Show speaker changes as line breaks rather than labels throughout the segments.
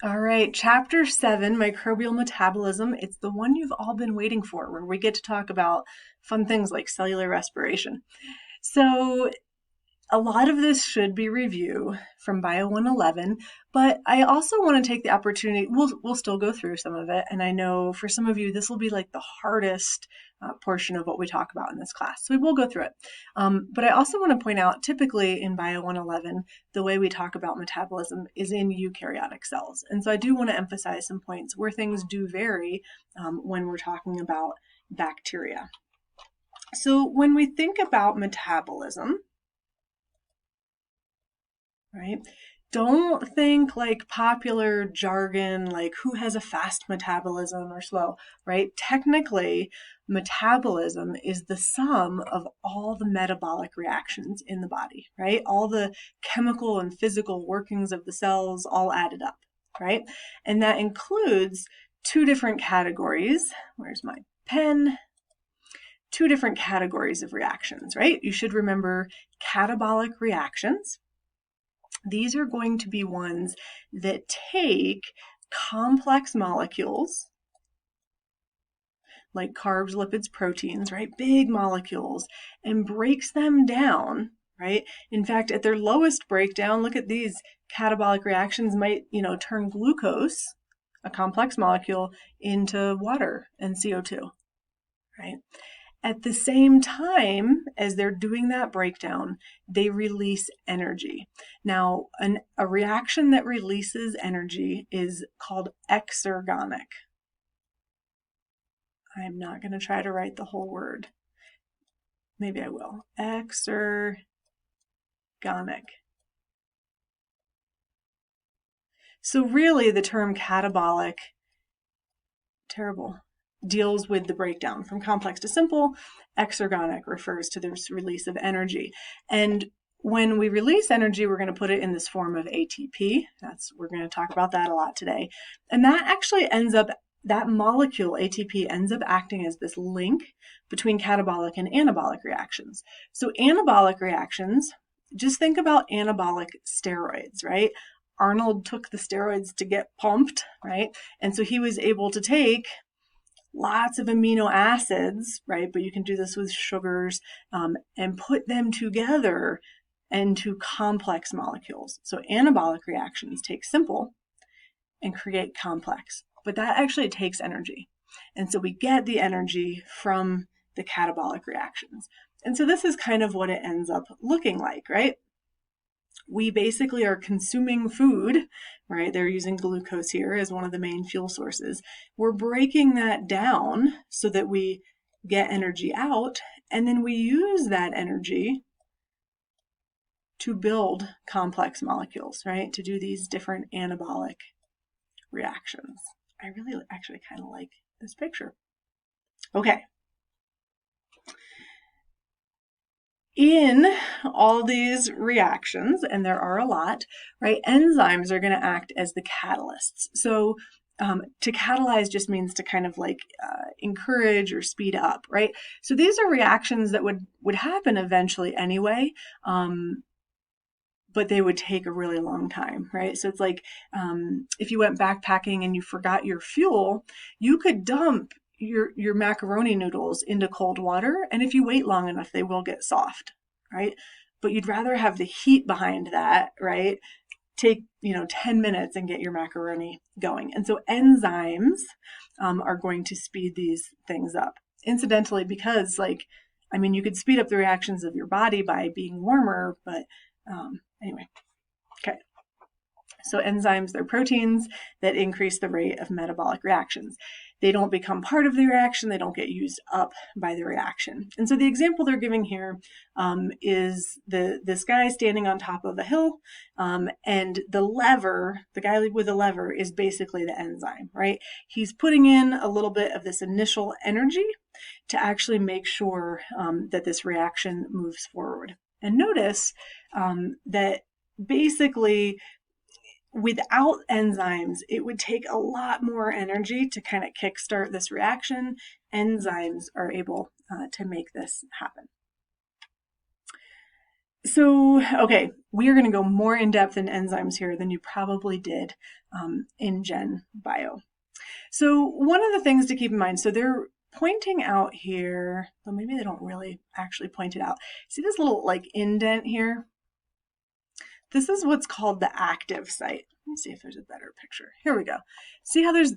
All right, Chapter 7, Microbial Metabolism. It's the one you've all been waiting for, where we get to talk about fun things like cellular respiration. So, a lot of this should be review from Bio 111, but I also want to take the opportunity, we'll still go through some of it, and I know for some of you this will be like the hardest portion of what we talk about in this class, so we will go through it. But I also want to point out, typically in Bio 111, the way we talk about metabolism is in eukaryotic cells, and so I do want to emphasize some points where things do vary when we're talking about bacteria. So when we think about metabolism, right? Don't think like popular jargon, like who has a fast metabolism or slow, right? Technically, metabolism is the sum of all the metabolic reactions in the body, right? All the chemical and physical workings of the cells all added up, right? And that includes two different categories. Where's my pen? Two different categories of reactions, right? You should remember catabolic reactions. These are going to be ones that take complex molecules like carbs, lipids, proteins, right? Big molecules, and breaks them down, right? In fact, at their lowest breakdown, look at these catabolic reactions might, turn glucose, a complex molecule, into water and CO2, right? At the same time as they're doing that breakdown, they release energy. Now, a reaction that releases energy is called exergonic. I'm not going to try to write the whole word. Maybe I will. Exergonic. So really the term catabolic, terrible, deals with the breakdown from complex to simple. Exergonic refers to this release of energy. And when we release energy, we're going to put it in this form of ATP. We're going to talk about that a lot today. And that actually that molecule ATP ends up acting as this link between catabolic and anabolic reactions. So anabolic reactions, just think about anabolic steroids, right? Arnold took the steroids to get pumped, right? And so he was able to take lots of amino acids, right? But you can do this with sugars and put them together into complex molecules. So anabolic reactions take simple and create complex, but that actually takes energy. And so we get the energy from the catabolic reactions. And so this is kind of what it ends up looking like, right? We basically are consuming food, right? They're using glucose here as one of the main fuel sources. We're breaking that down so that we get energy out, and then we use that energy to build complex molecules, right? To do these different anabolic reactions. I really actually kind of like this picture. Okay. In all these reactions, and there are a lot, right, enzymes are going to act as the catalysts. So to catalyze just means to kind of like encourage or speed up, right? So these are reactions that would happen eventually anyway, but they would take a really long time, right? So it's like if you went backpacking and you forgot your fuel, you could dump your macaroni noodles into cold water, and if you wait long enough, they will get soft, right? But you'd rather have the heat behind that, right? Take 10 minutes and get your macaroni going. And so enzymes are going to speed these things up. Incidentally, because you could speed up the reactions of your body by being warmer, but anyway, okay. So enzymes, they're proteins that increase the rate of metabolic reactions. They don't become part of the reaction. They don't get used up by the reaction. And so the example they're giving here is this guy standing on top of a hill, and the lever, the guy with the lever, is basically the enzyme, right? He's putting in a little bit of this initial energy to actually make sure that this reaction moves forward. And notice that basically without enzymes, it would take a lot more energy to kind of kickstart this reaction. Enzymes are able to make this happen. So, okay, we are going to go more in depth in enzymes here than you probably did in Gen Bio. So one of the things to keep in mind, so they're pointing out here, well, maybe they don't really actually point it out. See this little like indent here? This is what's called the active site. Let me see if there's a better picture. Here we go. See how there's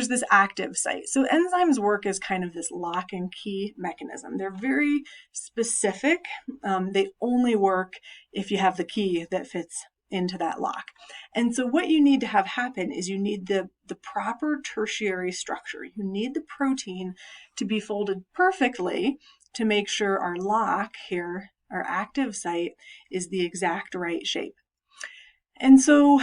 this active site. So enzymes work as kind of this lock and key mechanism. They're very specific. They only work if you have the key that fits into that lock. And so what you need to have happen is you need the proper tertiary structure. You need the protein to be folded perfectly to make sure our lock here, our active site, is the exact right shape. And so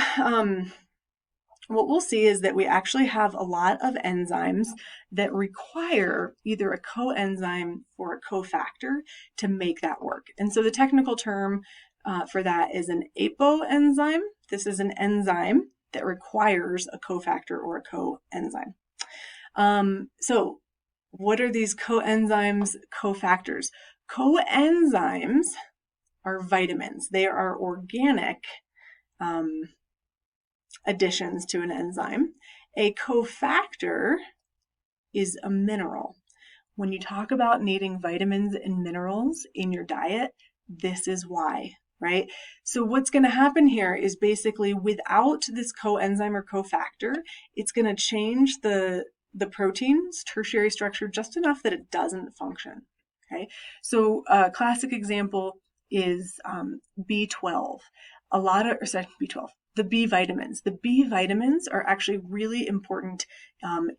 what we'll see is that we actually have a lot of enzymes that require either a coenzyme or a cofactor to make that work. And so the technical term for that is an apoenzyme. This is an enzyme that requires a cofactor or a coenzyme. So what are these coenzymes, cofactors? Coenzymes are vitamins. They are organic additions to an enzyme. A cofactor is a mineral. When you talk about needing vitamins and minerals in your diet, this is why, right? So what's going to happen here is basically without this coenzyme or cofactor, it's going to change the protein's tertiary structure just enough that it doesn't function, okay? So a classic example is B12. B12. The B vitamins. The B vitamins are actually really important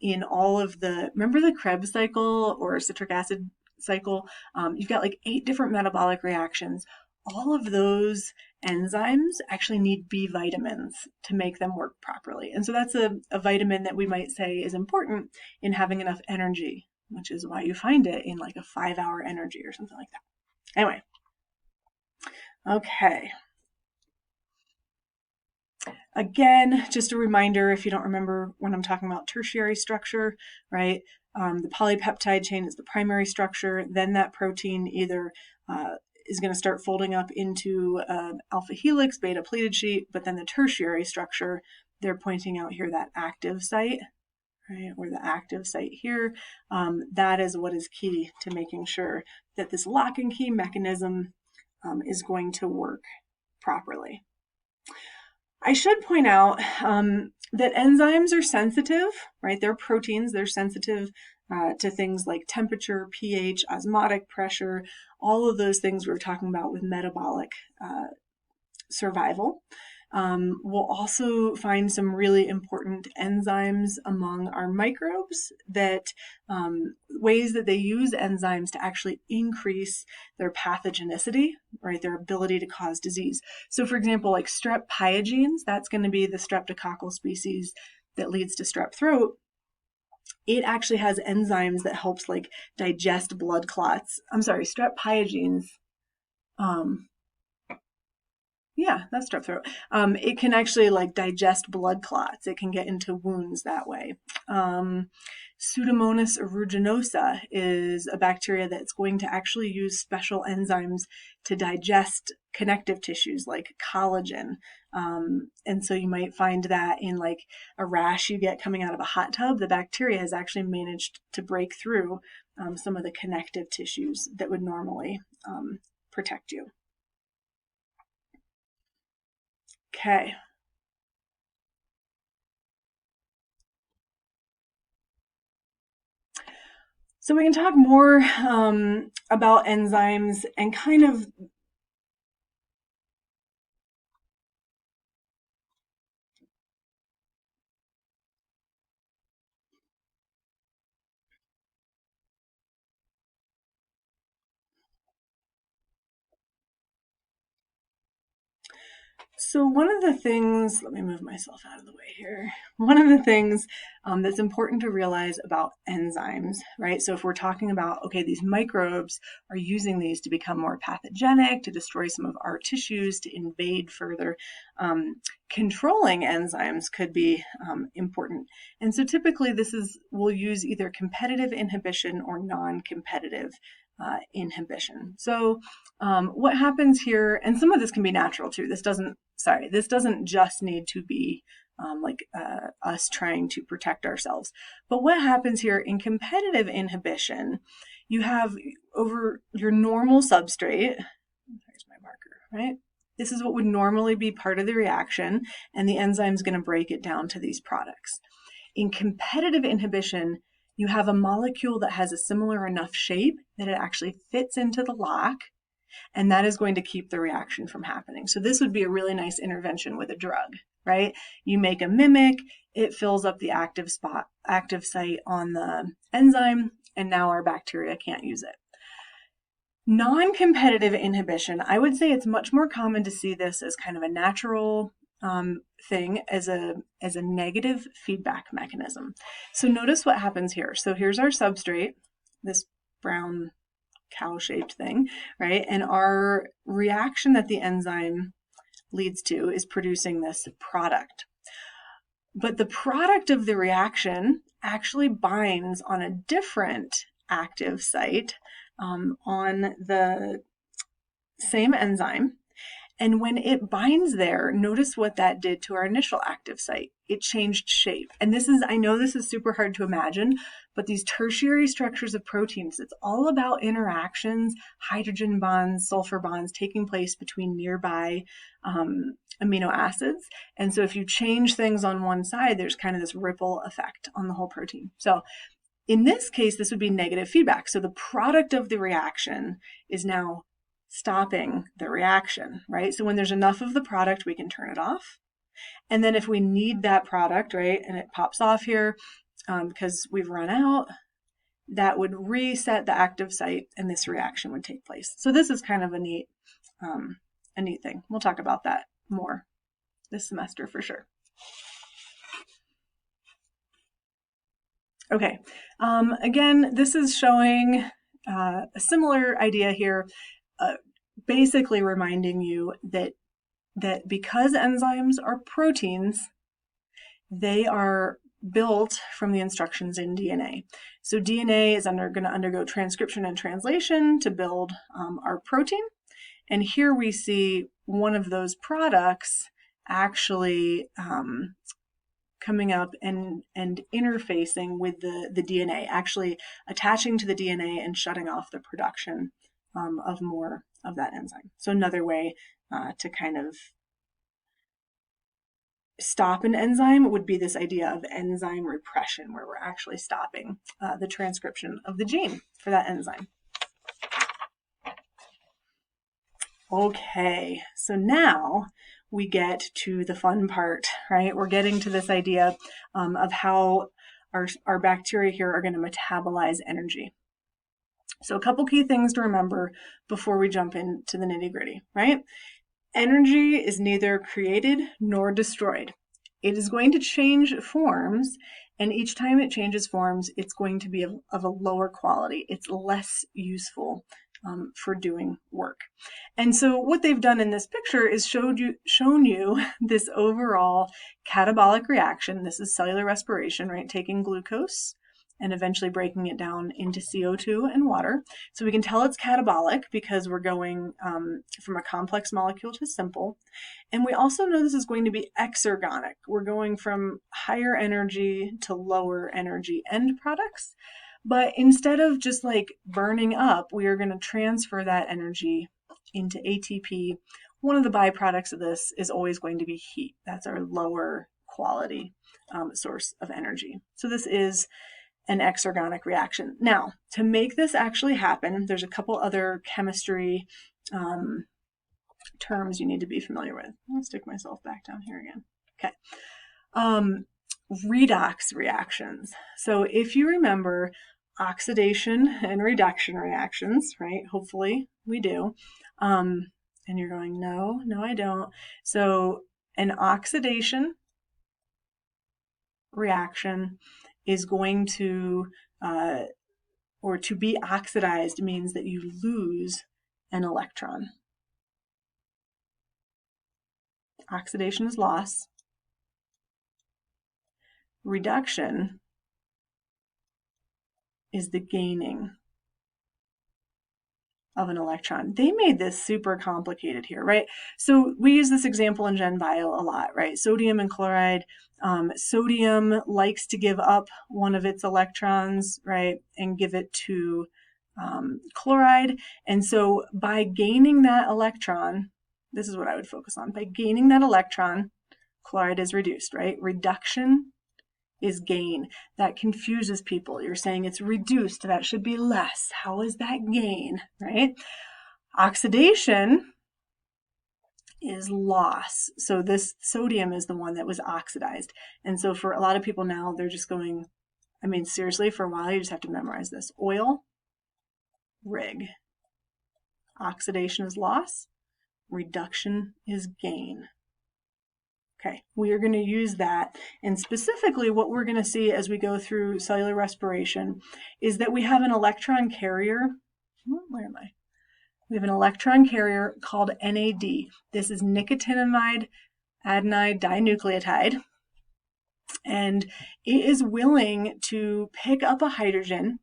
in all of remember the Krebs cycle or citric acid cycle? You've got like 8 different metabolic reactions. All of those enzymes actually need B vitamins to make them work properly. And so that's a vitamin that we might say is important in having enough energy, which is why you find it in like a 5-hour energy or something like that. Anyway, okay. Again, just a reminder, if you don't remember when I'm talking about tertiary structure, right? The polypeptide chain is the primary structure. Then that protein either is going to start folding up into alpha helix, beta pleated sheet, but then the tertiary structure, they're pointing out here that active site, right? Or the active site here. That is what is key to making sure that this lock and key mechanism is going to work properly. I should point out that enzymes are sensitive, right? They're proteins. They're sensitive to things like temperature, pH, osmotic pressure, all of those things we were talking about with metabolic survival. We'll also find some really important enzymes among our microbes that ways that they use enzymes to actually increase their pathogenicity, right? Their ability to cause disease. So for example, like strep pyogenes, that's going to be the streptococcal species that leads to strep throat. It actually has enzymes that helps like digest blood clots. I'm sorry, strep pyogenes. Yeah, that's strep throat. It can actually like digest blood clots. It can get into wounds that way. Pseudomonas aeruginosa is a bacteria that's going to actually use special enzymes to digest connective tissues like collagen. And so you might find that in like a rash you get coming out of a hot tub, the bacteria has actually managed to break through some of the connective tissues that would normally protect you. Okay. So we can talk more about enzymes and kind of So one of the things, let me move myself out of the way here. One of the things that's important to realize about enzymes, right? So if we're talking about, okay, these microbes are using these to become more pathogenic, to destroy some of our tissues, to invade further, controlling enzymes could be important. And so typically we'll use either competitive inhibition or non-competitive inhibition. So what happens here, and some of this can be natural too. This doesn't just need to be us trying to protect ourselves. But what happens here in competitive inhibition, you have over your normal substrate, there's my marker, right? This is what would normally be part of the reaction, and the enzyme is going to break it down to these products. In competitive inhibition, you have a molecule that has a similar enough shape that it actually fits into the lock, and that is going to keep the reaction from happening. So this would be a really nice intervention with a drug, right? You make a mimic, it fills up the active site on the enzyme, and now our bacteria can't use it. Non-competitive inhibition, I would say it's much more common to see this as kind of a natural thing, as a negative feedback mechanism. So notice what happens here. So here's our substrate, this brown cow-shaped thing, right? And our reaction that the enzyme leads to is producing this product. But the product of the reaction actually binds on a different active site on the same enzyme. And when it binds there, notice what that did to our initial active site. It changed shape. And I know this is super hard to imagine, but these tertiary structures of proteins, it's all about interactions, hydrogen bonds, sulfur bonds taking place between nearby amino acids. And so if you change things on one side, there's kind of this ripple effect on the whole protein. So in this case, this would be negative feedback. So the product of the reaction is now stopping the reaction, right? So when there's enough of the product, we can turn it off. And then if we need that product, right, and it pops off here because we've run out, that would reset the active site and this reaction would take place. So this is kind of a neat thing. We'll talk about that more this semester for sure. Okay, again, this is showing a similar idea here, basically reminding you that because enzymes are proteins, they are built from the instructions in DNA. So DNA is going to undergo transcription and translation to build our protein. And here we see one of those products actually coming up and interfacing with the DNA, actually attaching to the DNA and shutting off the production of more of that enzyme. So another way to kind of stop an enzyme would be this idea of enzyme repression, where we're actually stopping the transcription of the gene for that enzyme. Okay, so now we get to the fun part, right? We're getting to this idea of how our bacteria here are going to metabolize energy. So a couple key things to remember before we jump into the nitty-gritty, right? Energy is neither created nor destroyed. It is going to change forms, and each time it changes forms, it's going to be of a lower quality. It's less useful for doing work. And so what they've done in this picture is shown you this overall catabolic reaction. This is cellular respiration, right? Taking glucose and eventually breaking it down into CO2 and water. So we can tell it's catabolic because we're going from a complex molecule to simple. And we also know this is going to be exergonic. We're going from higher energy to lower energy end products. But instead of just like burning up, we are going to transfer that energy into ATP. One of the byproducts of this is always going to be heat. That's our lower quality source of energy. So this is an exergonic reaction. Now, to make this actually happen, there's a couple other chemistry terms you need to be familiar with. I'm going to stick myself back down here again. Okay. Redox reactions. So if you remember oxidation and reduction reactions, right? Hopefully we do. And you're going, no, I don't. So an oxidation reaction is going to, or to be oxidized means that you lose an electron. Oxidation is loss. Reduction is the gaining of an electron. They made this super complicated here, right? So we use this example in Gen Bio a lot, right? Sodium and chloride. Sodium likes to give up one of its electrons, right, and give it to chloride. And so by gaining that electron, this is what I would focus on. By gaining that electron, chloride is reduced, right? Reduction is gain. That confuses people. You're saying it's reduced. That should be less. How is that gain, right? Oxidation is loss. So this sodium is the one that was oxidized. And so for a lot of people now, they're just going, I mean, seriously, for a while, you just have to memorize this. Oil, rig. Oxidation is loss. Reduction is gain. Okay, we are going to use that. And specifically what we're going to see as we go through cellular respiration is that we have an electron carrier. Where am I? We have an electron carrier called NAD. This is nicotinamide adenine dinucleotide. And it is willing to pick up a hydrogen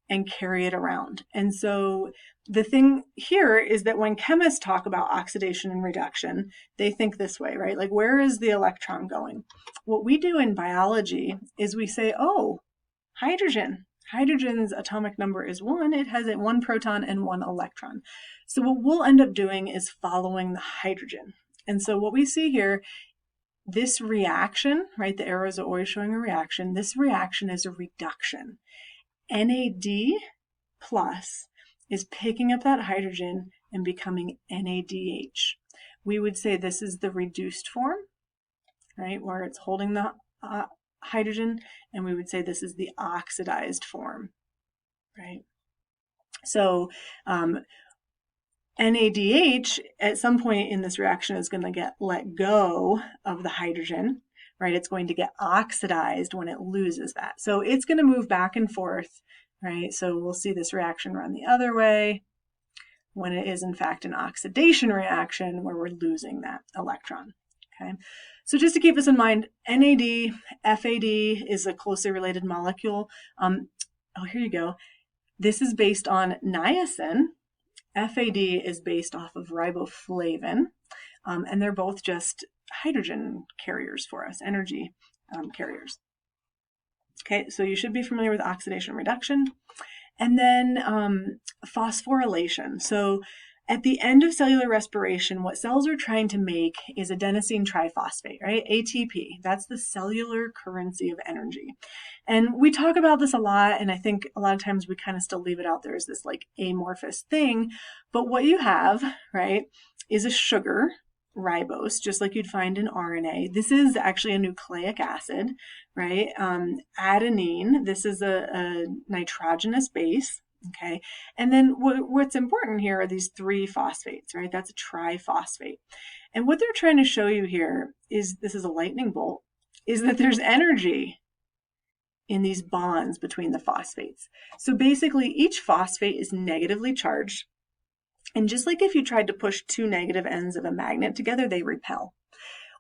and carry it around. And so the thing here is that when chemists talk about oxidation and reduction, they think this way, right? Like, where is the electron going? What we do in biology is we say, oh, hydrogen. Hydrogen's atomic number is 1. It has 1 proton and 1 electron. So what we'll end up doing is following the hydrogen. And so what we see here, this reaction, right? The arrows are always showing a reaction. This reaction is a reduction. NAD plus is picking up that hydrogen and becoming NADH. We would say this is the reduced form, right, where it's holding the hydrogen, and we would say this is the oxidized form, right? So NADH at some point in this reaction is going to get let go of the hydrogen, right? It's going to get oxidized when it loses that. So it's going to move back and forth, right? So we'll see this reaction run the other way when it is in fact an oxidation reaction where we're losing that electron, okay? So just to keep this in mind, NAD, FAD is a closely related molecule. Oh, here you go. This is based on niacin. FAD is based off of riboflavin, and they're both just hydrogen carriers for us, energy carriers. Okay, so you should be familiar with oxidation and reduction. And then phosphorylation. So at the end of cellular respiration, what cells are trying to make is adenosine triphosphate, right? ATP. That's the cellular currency of energy. And we talk about this a lot, and I think a lot of times we kind of still leave it out there as this like amorphous thing. But what you have, right, is a sugar, ribose, just like you'd find in RNA. This is actually a nucleic acid, right? Adenine, this is a nitrogenous base, okay? And then what's important here are these 3 phosphates, right? That's a triphosphate. And what they're trying to show you here is, this is a lightning bolt, is that there's energy in these bonds between the phosphates. So basically each phosphate is negatively charged. And just like if you tried to push 2 negative ends of a magnet together, they repel.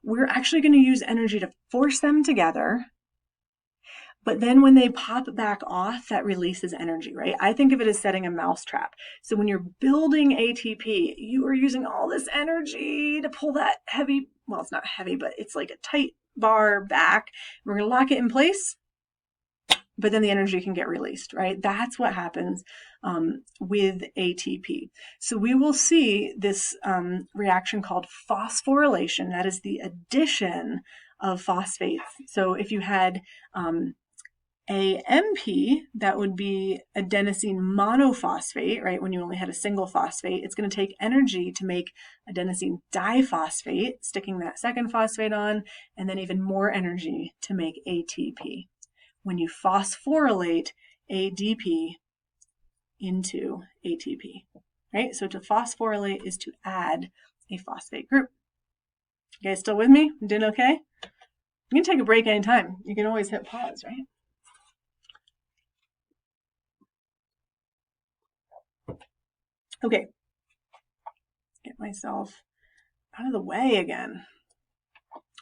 We're actually going to use energy to force them together. But then when they pop back off, that releases energy, right? I think of it as setting a mousetrap. So when you're building ATP, you are using all this energy to pull that heavy, well, it's not heavy, but it's like a tight bar back. We're going to lock it in place, but then the energy can get released, right? That's what happens with ATP. So we will see this reaction called phosphorylation. That is the addition of phosphates. So if you had AMP, that would be adenosine monophosphate, right? When you only had a single phosphate, it's going to take energy to make adenosine diphosphate, sticking that second phosphate on, and then even more energy to make ATP. When you phosphorylate ADP into ATP, right? So to phosphorylate is to add a phosphate group. You guys still with me? Doing okay? You can take a break anytime. You can always hit pause, right? Okay. Get myself out of the way again.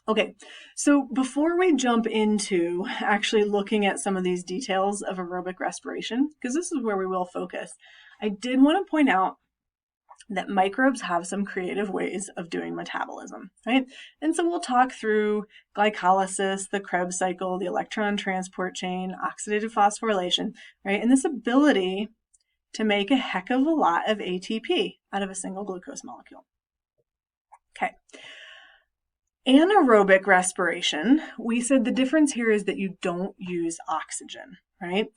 Okay, so before we jump into actually looking at some of these details of aerobic respiration, because this is where we will focus, I did want to point out that microbes have some creative ways of doing metabolism, right? And so we'll talk through glycolysis, the Krebs cycle, the electron transport chain, oxidative phosphorylation, right? And this ability to make a heck of a lot of ATP out of a single glucose molecule. Okay. Anaerobic respiration, we said the difference here is that you don't use oxygen, right?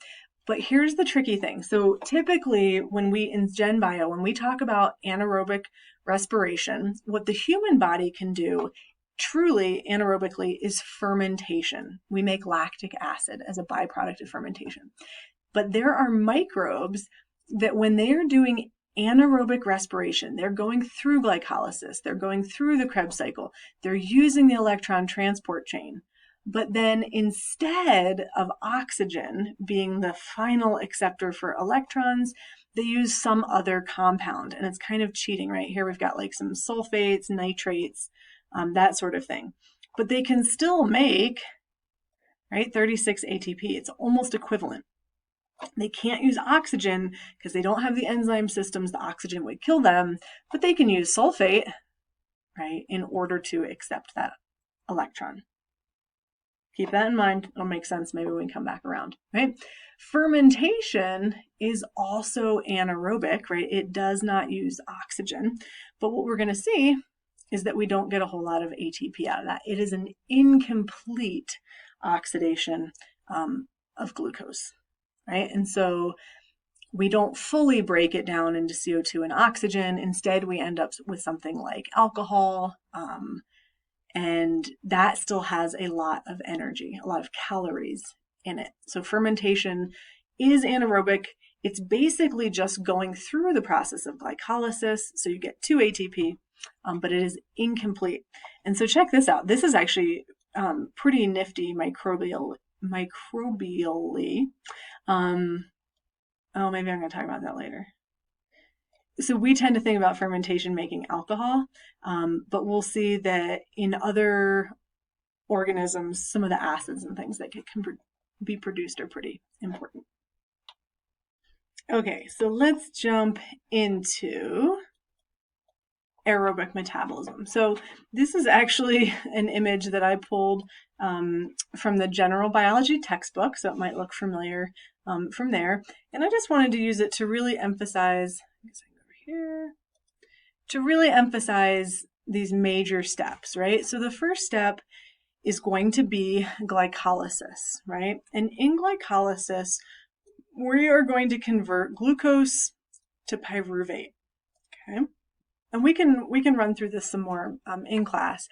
But here's the tricky thing. So typically when we in Gen Bio, when we talk about anaerobic respiration, what the human body can do truly anaerobically is fermentation. We make lactic acid as a byproduct of fermentation. But there are microbes that when they are doing anaerobic respiration, they're going through glycolysis, they're going through the Krebs cycle, they're using the electron transport chain. But then instead of oxygen being the final acceptor for electrons, they use some other compound. And it's kind of cheating, right? Here we've got like some sulfates, nitrates, that sort of thing. But they can still make, right, 36 ATP. It's almost equivalent. They can't use oxygen because they don't have the enzyme systems. The oxygen would kill them, but they can use sulfate, right, in order to accept that electron. Keep that in mind. It'll make sense maybe when we come back around, right? Fermentation is also anaerobic, right? It does not use oxygen. But what we're going to see is that we don't get a whole lot of ATP out of that. It is an incomplete oxidation of glucose, right? And so we don't fully break it down into CO2 and oxygen. Instead, we end up with something like alcohol, and that still has a lot of energy, a lot of calories in it. So fermentation is anaerobic. It's basically just going through the process of glycolysis. So you get 2 ATP, but it is incomplete. And so check this out. This is actually pretty nifty microbially. Oh, maybe I'm going to talk about that later. So we tend to think about fermentation making alcohol, but we'll see that in other organisms, some of the acids and things that can be produced are pretty important. Okay, so let's jump into aerobic metabolism. So this is actually an image that I pulled from the general biology textbook, so it might look familiar from there. And I just wanted to use it to really emphasize, these major steps, right? So the first step is going to be glycolysis, right? And in glycolysis, we are going to convert glucose to pyruvate, okay? And we can run through this some more in class.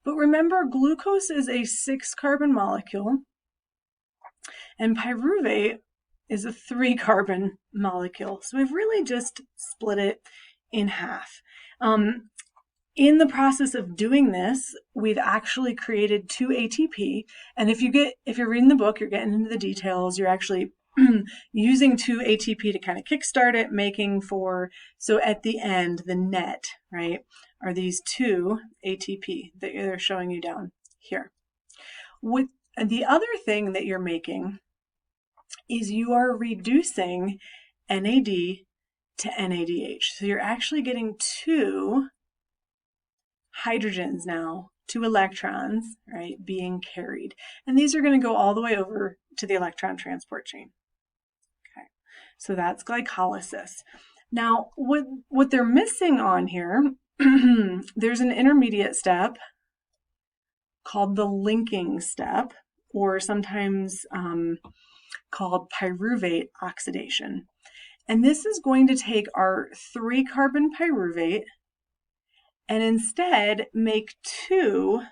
But remember, glucose is a 6-carbon molecule, and pyruvate is a 3-carbon molecule. So we've really just split it in half. In the process of doing this, we've actually created 2 ATP. And if you're reading the book, you're getting into the details, you're actually using 2 ATP to kind of kickstart it, making for, so at the end, the net, right, are these 2 ATP that they're showing you down here. With the other thing that you're making is you are reducing NAD to NADH. So you're actually getting 2 hydrogens now, 2 electrons, right, being carried. And these are going to go all the way over to the electron transport chain. Okay, so that's glycolysis. Now, what they're missing on here, there's an intermediate step called the linking step, or sometimes called pyruvate oxidation. And this is going to take our 3-carbon pyruvate and instead make 2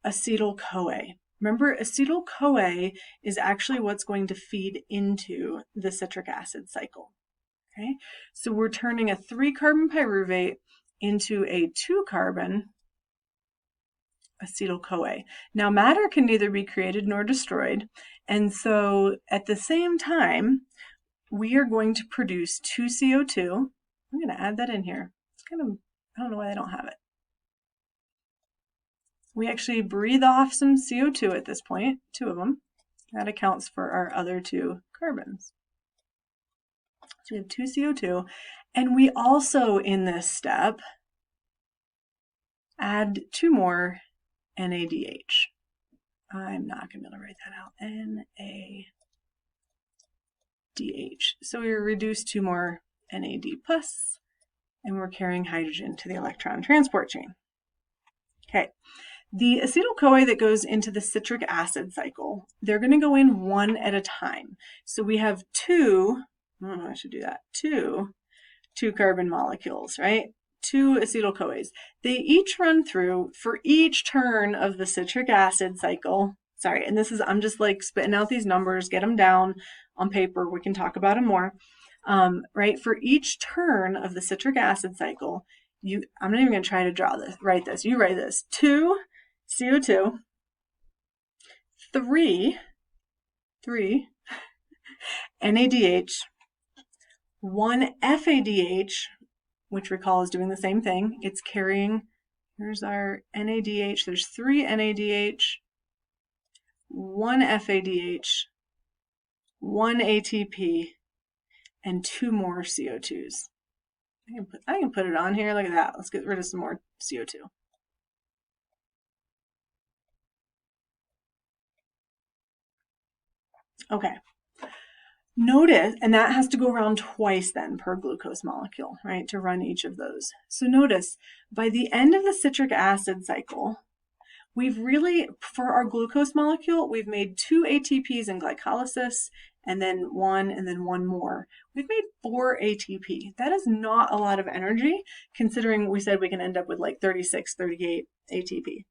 acetyl-CoA. Remember, acetyl-CoA is actually what's going to feed into the citric acid cycle. Okay, so we're turning a 3-carbon pyruvate into a 2-carbon acetyl-CoA. Now, matter can neither be created nor destroyed, and so at the same time, we are going to produce 2 CO2. I'm going to add that in here. It's kind of, I don't know why I don't have it. We actually breathe off some CO2 at this point, 2 of them. That accounts for our other 2 carbons. So we have 2 CO2, And we also, in this step, add 2 more NADH. I'm not going to be able to write that out. NADH. So we reduce 2 more NAD+, and we're carrying hydrogen to the electron transport chain. Okay. The acetyl-CoA that goes into the citric acid cycle, they're going to go in one at a time. So we have 2 carbon molecules, right? 2 acetyl-CoAs. They each run through, for each turn of the citric acid cycle, sorry, and this is, I'm just like spitting out these numbers, get them down on paper, we can talk about them more, right? For each turn of the citric acid cycle, I'm not even going to try to write this, you write this, 2 CO2, 3 NADH, 1 FADH, which recall is doing the same thing. It's carrying, here's our NADH, there's 3 NADH, 1 FADH, 1 ATP, and 2 more CO2s. I can put it on here, look at that. Let's get rid of some more CO2. Okay. Notice, and that has to go around twice then per glucose molecule, right, to run each of those. So notice, by the end of the citric acid cycle, we've really, for our glucose molecule, we've made 2 ATPs in glycolysis, and then one more. We've made 4 ATP. That is not a lot of energy, considering we said we can end up with like 36, 38 ATP.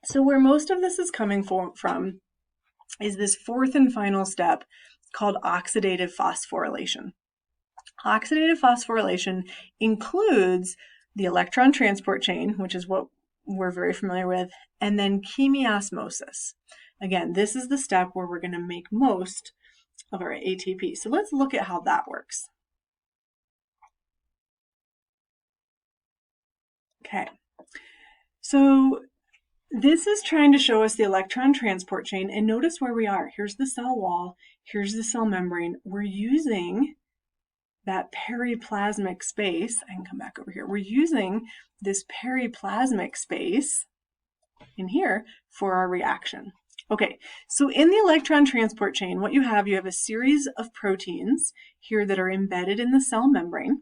So where most of this is coming from is this 4th and final step called oxidative phosphorylation. Oxidative phosphorylation includes the electron transport chain, which is what we're very familiar with, and then chemiosmosis. Again, this is the step where we're going to make most of our ATP. So let's look at how that works. Okay, so this is trying to show us the electron transport chain, and notice where we are. Here's the cell wall, here's the cell membrane. We're using that periplasmic space. I can come back over here. We're using this periplasmic space in here for our reaction. Okay, so in the electron transport chain, what you have a series of proteins here that are embedded in the cell membrane.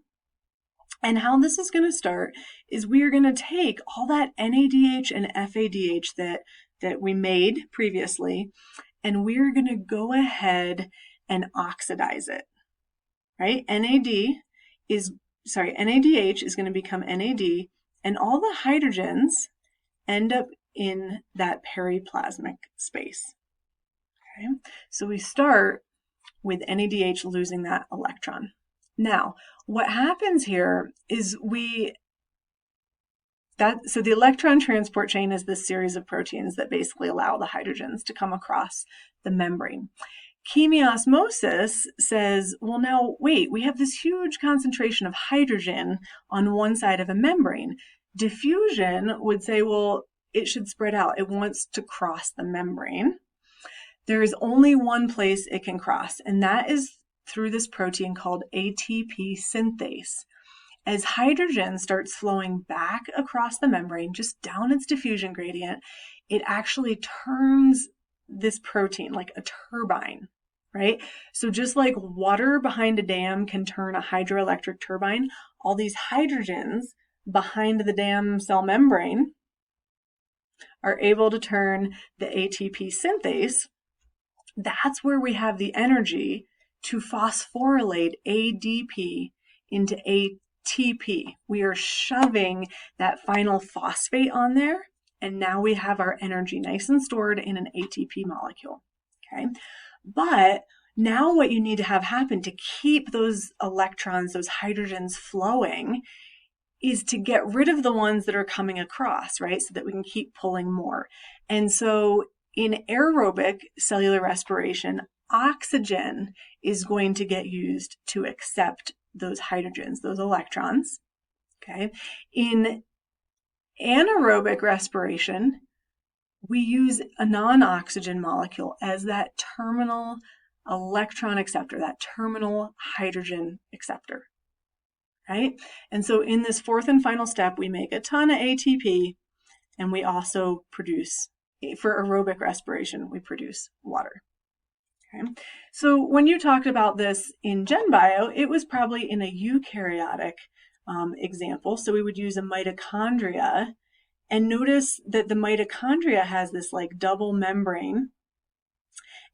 And how this is going to start is we are going to take all that NADH and FADH that we made previously, and we're going to go ahead and oxidize it, right? NADH is going to become NAD, and all the hydrogens end up in that periplasmic space. Okay, so we start with NADH losing that electron. Now, what happens here is so the electron transport chain is this series of proteins that basically allow the hydrogens to come across the membrane. Chemiosmosis says, well, now wait, we have this huge concentration of hydrogen on one side of a membrane. Diffusion would say, well, it should spread out. It wants to cross the membrane. There is only one place it can cross, and that is through this protein called ATP synthase. As hydrogen starts flowing back across the membrane, just down its diffusion gradient, it actually turns this protein like a turbine, right? So just like water behind a dam can turn a hydroelectric turbine, all these hydrogens behind the dam cell membrane are able to turn the ATP synthase. That's where we have the energy to phosphorylate ADP into ATP. We are shoving that final phosphate on there, and now we have our energy nice and stored in an ATP molecule. Okay, but now what you need to have happen to keep those electrons, those hydrogens flowing, is to get rid of the ones that are coming across, right? So that we can keep pulling more. And so in aerobic cellular respiration, oxygen is going to get used to accept those hydrogens, those electrons, okay? In anaerobic respiration, we use a non-oxygen molecule as that terminal electron acceptor, that terminal hydrogen acceptor, right? And so in this fourth and final step, we make a ton of ATP, and we also produce, for aerobic respiration, we produce water. Okay. So when you talked about this in GenBio, it was probably in a eukaryotic example. So we would use a mitochondria, and notice that the mitochondria has this like double membrane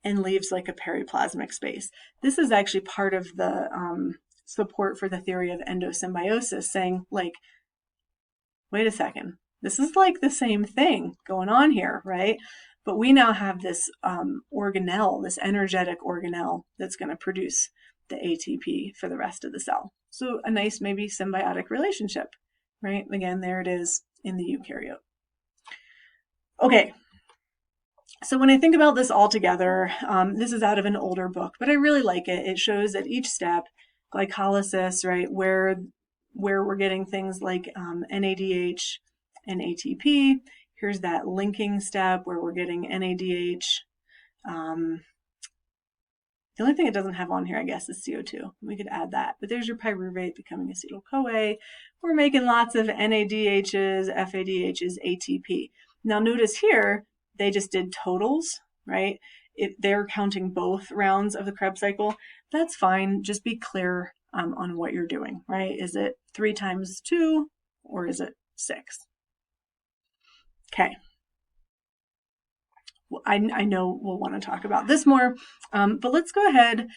and leaves like a periplasmic space. This is actually part of the support for the theory of endosymbiosis, saying like, wait a second, this is like the same thing going on here, right? But we now have this organelle, this energetic organelle that's going to produce the ATP for the rest of the cell. So a nice maybe symbiotic relationship, right? Again, there it is in the eukaryote. Okay, so when I think about this all together, this is out of an older book, but I really like it. It shows at each step, glycolysis, right, where we're getting things like NADH and ATP. Here's that linking step where we're getting NADH. The only thing it doesn't have on here, I guess, is CO2. We could add that. But there's your pyruvate becoming acetyl-CoA. We're making lots of NADHs, FADHs, ATP. Now notice here, they just did totals, right? They're counting both rounds of the Krebs cycle. That's fine. Just be clear on what you're doing, right? Is it 3 times 2 or is it 6? Okay. Well, I know we'll want to talk about this more, but let's go ahead,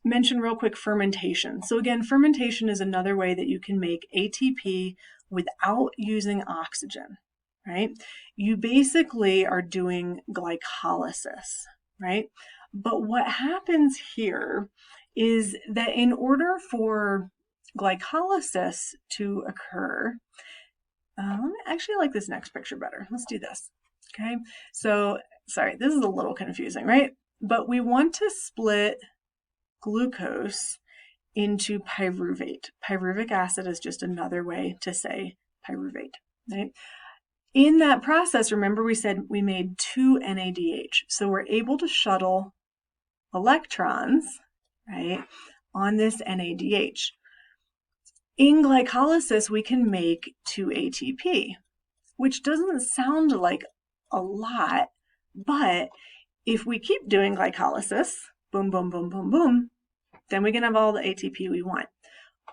mention real quick fermentation. So again, fermentation is another way that you can make ATP without using oxygen, right? You basically are doing glycolysis, right? But what happens here is that in order for glycolysis to occur, actually, I like this next picture better. Let's do this. Okay, so sorry, this is a little confusing, right? But we want to split glucose into pyruvate. Pyruvic acid is just another way to say pyruvate, right? In that process, remember we said we made 2 NADH. So we're able to shuttle electrons, right, on this NADH. In glycolysis, we can make 2 ATP, which doesn't sound like a lot, but if we keep doing glycolysis, boom, boom, boom, boom, boom, then we can have all the ATP we want.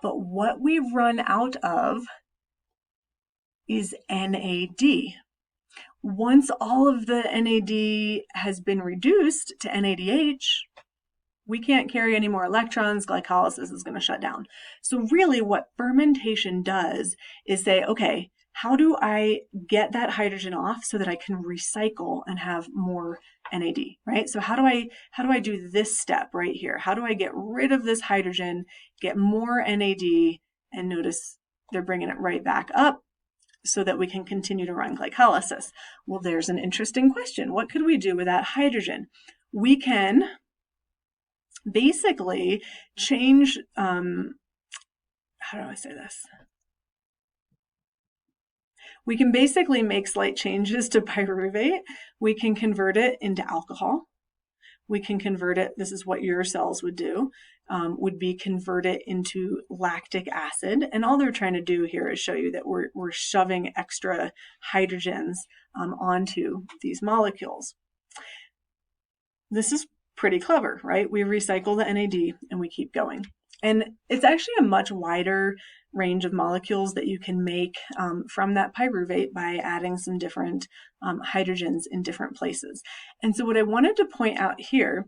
But what we run out of is NAD. Once all of the NAD has been reduced to NADH, we can't carry any more electrons, glycolysis is going to shut down. So really what fermentation does is say, okay, how do I get that hydrogen off so that I can recycle and have more NAD, right? So how do I do this step right here? How do I get rid of this hydrogen, get more NAD, and notice they're bringing it right back up so that we can continue to run glycolysis? Well, there's an interesting question. What could we do with that hydrogen? We can basically change, how do I say this? We can basically make slight changes to pyruvate. We can convert it into alcohol. We can convert it, this is what your cells would do, would be convert it into lactic acid. And all they're trying to do here is show you that we're shoving extra hydrogens onto these molecules. This is pretty clever, right? We recycle the NAD and we keep going. And it's actually a much wider range of molecules that you can make from that pyruvate by adding some different hydrogens in different places. And so what I wanted to point out here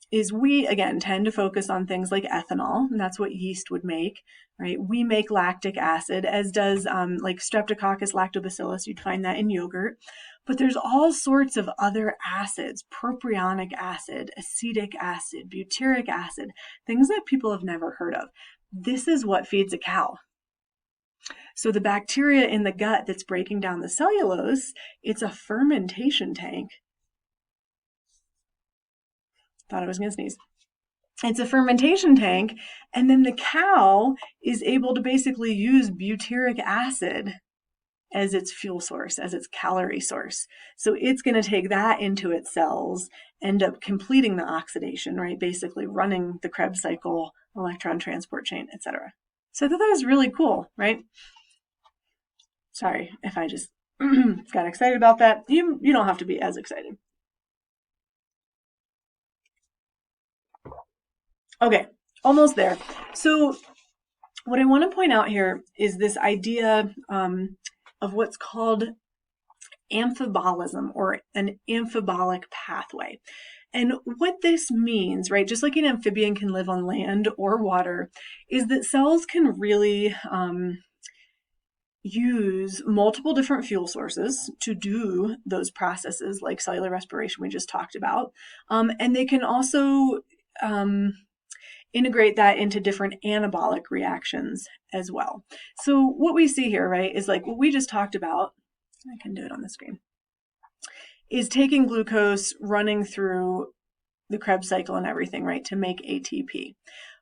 is we, again, tend to focus on things like ethanol, and that's what yeast would make, right? We make lactic acid, as does like Streptococcus lactobacillus. You'd find that in yogurt. But there's all sorts of other acids, propionic acid, acetic acid, butyric acid, things that people have never heard of. This is what feeds a cow. So the bacteria in the gut that's breaking down the cellulose, it's a fermentation tank. Thought I was going to sneeze. It's a fermentation tank, and then the cow is able to basically use butyric acid as its fuel source, as its calorie source. So it's going to take that into its cells, end up completing the oxidation, right? Basically running the Krebs cycle, electron transport chain, etc. So I thought that was really cool, right? Sorry if I just got excited about that. You don't have to be as excited. Okay, almost there. So what I want to point out here is this idea of what's called amphibolism, or an amphibolic pathway. And what this means, right, just like an amphibian can live on land or water, is that cells can really use multiple different fuel sources to do those processes like cellular respiration we just talked about. And they can also integrate that into different anabolic reactions as well. So what we see here, right, is like what we just talked about, I can do it on the screen, is taking glucose, running through the Krebs cycle and everything, right, to make ATP.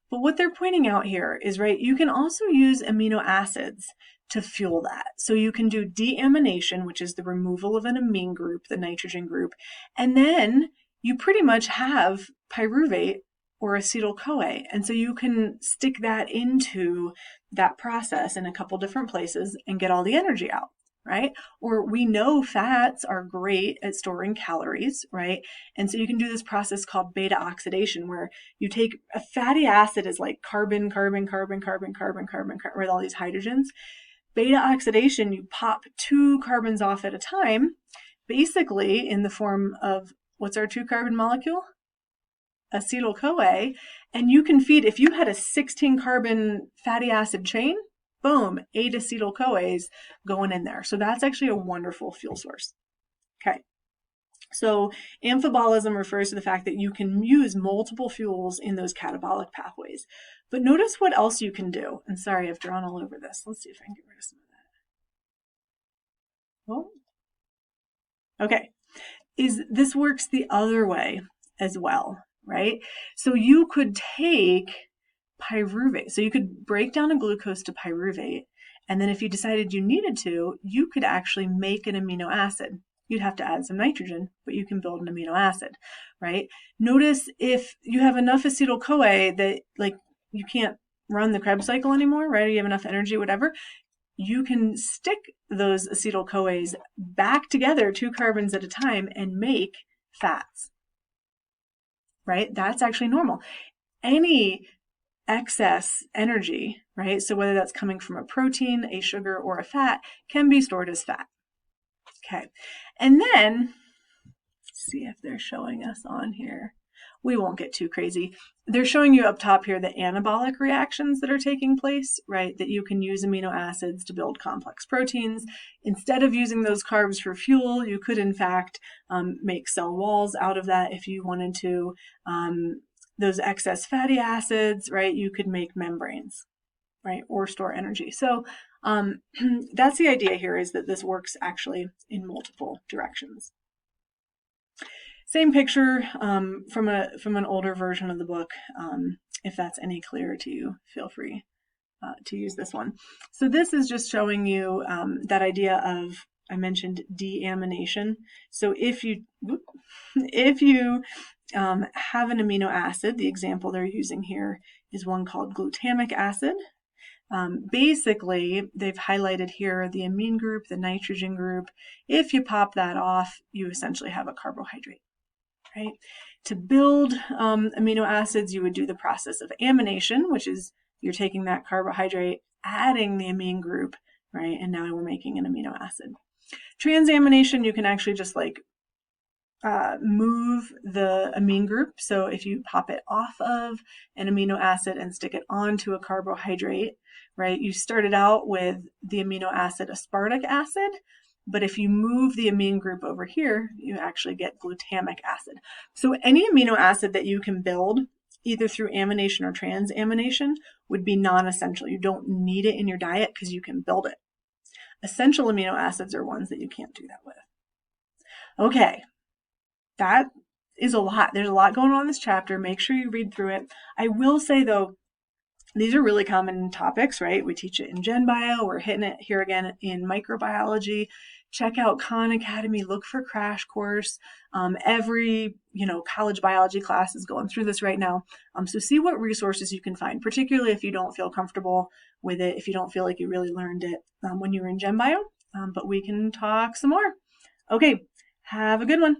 But what they're pointing out here is, right, you can also use amino acids to fuel that. So you can do deamination, which is the removal of an amine group, the nitrogen group, and then you pretty much have pyruvate or acetyl-CoA. And so you can stick that into that process in a couple different places and get all the energy out, right? Or we know fats are great at storing calories, right? And so you can do this process called beta oxidation, where you take a fatty acid as like carbon, with all these hydrogens. Beta oxidation, you pop 2 carbons off at a time, basically in the form of, what's our 2-carbon molecule? Acetyl-CoA, and you can feed, if you had a 16-carbon fatty acid chain, boom, 8 acetyl-CoAs going in there. So that's actually a wonderful fuel source. Okay. So amphibolism refers to the fact that you can use multiple fuels in those catabolic pathways. But notice what else you can do. And sorry, I've drawn all over this. Let's see if I can get rid of some of that. Oh. Okay. This works the other way as well, right? So you could take pyruvate. So you could break down a glucose to pyruvate, and then if you decided you needed to, you could actually make an amino acid. You'd have to add some nitrogen, but you can build an amino acid, right? Notice if you have enough acetyl-CoA that like you can't run the Krebs cycle anymore, right? Or you have enough energy, whatever, you can stick those acetyl-CoAs back together, 2 carbons at a time, and make fats, right? That's actually normal. Any excess energy, right? So whether that's coming from a protein, a sugar, or a fat, can be stored as fat. Okay. And then, let's see if they're showing us on here. We won't get too crazy. They're showing you up top here the anabolic reactions that are taking place, right? That you can use amino acids to build complex proteins. Instead of using those carbs for fuel, you could in fact make cell walls out of that if you wanted to. Those excess fatty acids, right? You could make membranes, right? Or store energy. So that's the idea here, is that this works actually in multiple directions. Same picture from an older version of the book. If that's any clearer to you, feel free to use this one. So this is just showing you that idea of, I mentioned deamination. So if you have an amino acid, the example they're using here is one called glutamic acid. Basically, they've highlighted here the amine group, the nitrogen group. If you pop that off, you essentially have a carbohydrate, right? To build amino acids, you would do the process of amination, which is you're taking that carbohydrate, adding the amine group, right? And now we're making an amino acid. Transamination, you can actually just like move the amine group. So if you pop it off of an amino acid and stick it onto a carbohydrate, right? You started out with the amino acid aspartic acid, but if you move the amine group over here, you actually get glutamic acid. So any amino acid that you can build either through amination or transamination would be non-essential. You don't need it in your diet because you can build it. Essential amino acids are ones that you can't do that with. Okay. That is a lot. There's a lot going on in this chapter. Make sure you read through it. I will say, though, these are really common topics, right? We teach it in Gen Bio. We're hitting it here again in microbiology. Check out Khan Academy. Look for Crash Course. Every college biology class is going through this right now. So see what resources you can find, particularly if you don't feel comfortable with it, if you don't feel like you really learned it when you were in Gen Bio. But we can talk some more. Okay, have a good one.